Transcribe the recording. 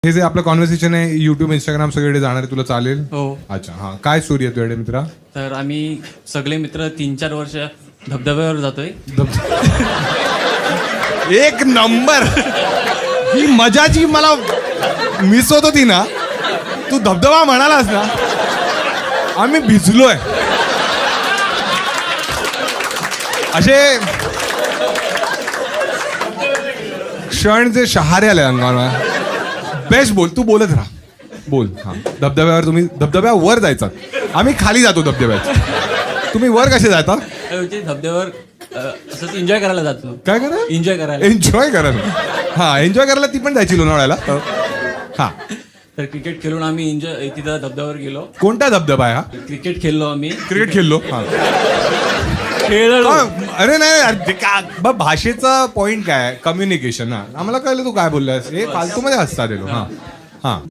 हे जे आपलं कॉन्व्हर्सेशन आहे युट्यूब इंस्टाग्राम सगळीकडे जाणार आहे, तुला चालेल? हो. अच्छा, हा. काय स्टोरी आहे तुझ्याकडे मित्रा? तर आम्ही सगळे मित्र 3-4 वर्ष धबधब्यावर जातोय. एक नंबर. ही मजा जी मला मिस होत होती ना, तू धबधबा म्हणालास ना, आम्ही भिजलोय. असे क्षण जे शहारे आले अंगावर. बेस्ट बोल, तू बोलत राहा. बोल. हा, धबधब्यावर तुम्ही धबधब्यावर जायचा, आम्ही खाली जातो धबधब्यात. तुम्ही वर कसे जाता? धबधब्यावर असंच एन्जॉय करायला जातो. काय करा? एन्जॉय करायला. एन्जॉय करायला. हा, एन्जॉय करायला ती पण जायची लोणावळ्याला. हा. तर क्रिकेट खेळून आम्ही एन्जॉय तिथं धबधब्यावर गेलो. कोणता धबधबा आहे हा? क्रिकेट खेळलो आम्ही. क्रिकेट खेळलो. हा. खेळलो. अरे नाही अरे भाषेचा पॉइंट काय? कम्युनिकेशन. हा, आम्हाला कळलं तू काय बोललास. हे फालतू मध्ये हसता दिलो. हा हा.